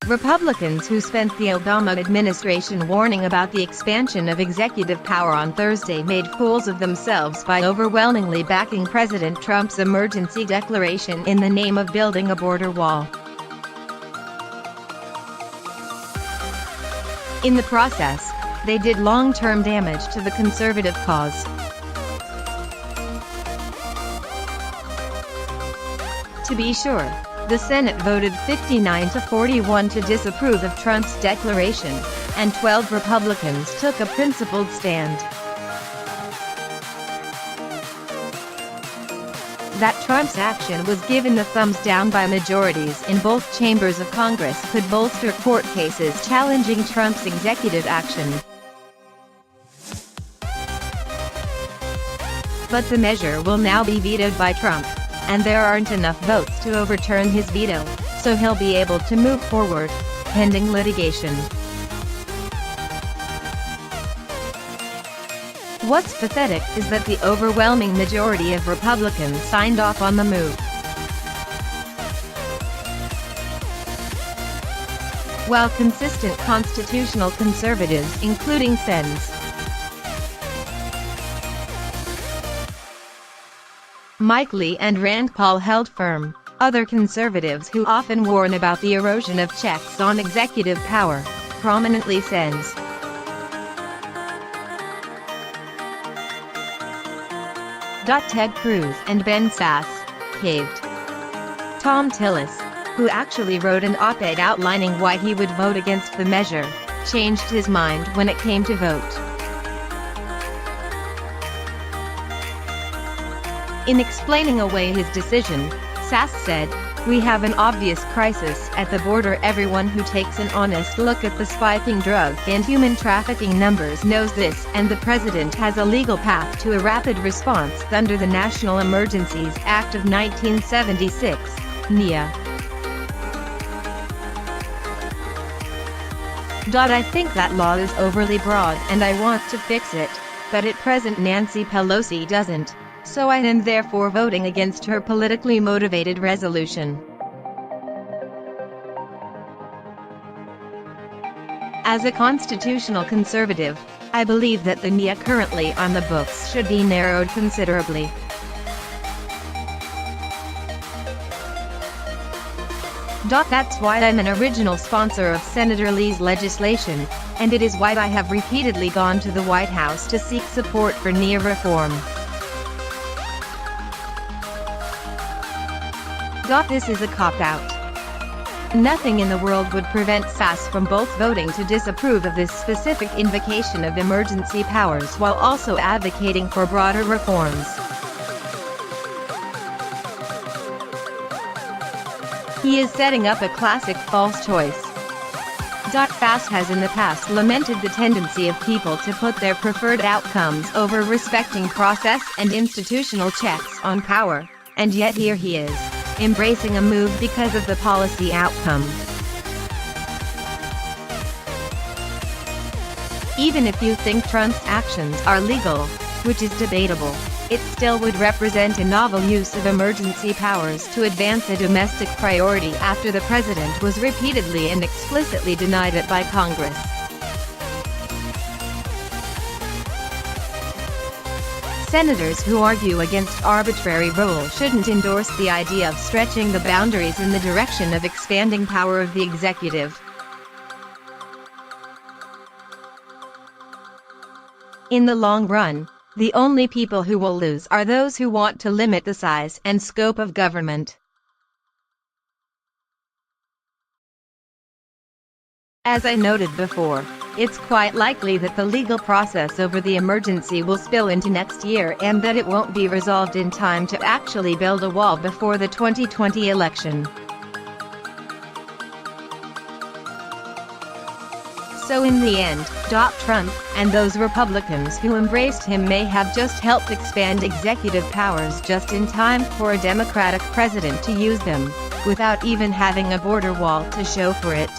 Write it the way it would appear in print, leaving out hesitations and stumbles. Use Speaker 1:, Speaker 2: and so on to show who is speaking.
Speaker 1: Republicans who spent the Obama administration warning about the expansion of executive power on Thursday made fools of themselves by overwhelmingly backing President Trump's emergency declaration in the name of building a border wall. In the process, they did long-term damage to the conservative cause. To be sure, the Senate voted 59-41 to disapprove of Trump's declaration, and 12 Republicans took a principled stand. That Trump's action was given the thumbs down by majorities in both chambers of Congress could bolster court cases challenging Trump's executive action. But the measure will now be vetoed by Trump, and there aren't enough votes to overturn his veto, so he'll be able to move forward, pending litigation. What's pathetic is that the overwhelming majority of Republicans signed off on the move. While consistent constitutional conservatives, including Sens. Mike Lee and Rand Paul held firm, other conservatives who often warn about the erosion of checks on executive power, prominently Sens. Ted Cruz and Ben Sasse caved. Thom Tillis, who actually wrote an op-ed outlining why he would vote against the measure, changed his mind when it came to vote. In explaining away his decision, Sasse said, "We have an obvious crisis at the border. Everyone who takes an honest look at the spiking drug and human trafficking numbers knows this, and the president has a legal path to a rapid response under the National Emergencies Act of 1976, NEA. I think that law is overly broad and I want to fix it, but at present Nancy Pelosi doesn't. So I am therefore voting against her politically motivated resolution." As a constitutional conservative, I believe that the NEA currently on the books should be narrowed considerably. That's why I'm an original sponsor of Senator Lee's legislation, and it is why I have repeatedly gone to the White House to seek support for NEA reform. This is a cop-out. Nothing in the world would prevent Sasse from both voting to disapprove of this specific invocation of emergency powers while also advocating for broader reforms. He is setting up a classic false choice. Sasse has in the past lamented the tendency of people to put their preferred outcomes over respecting process and institutional checks on power, and yet here he is, embracing a move because of the policy outcome. Even if you think Trump's actions are legal, which is debatable, it still would represent a novel use of emergency powers to advance a domestic priority after the president was repeatedly and explicitly denied it by Congress. Senators who argue against arbitrary rule shouldn't endorse the idea of stretching the boundaries in the direction of expanding power of the executive. In the long run, the only people who will lose are those who want to limit the size and scope of government. As I noted before, it's quite likely that the legal process over the emergency will spill into next year and that it won't be resolved in time to actually build a wall before the 2020 election. So in the end, Trump, and those Republicans who embraced him may have just helped expand executive powers just in time for a Democratic president to use them, without even having a border wall to show for it.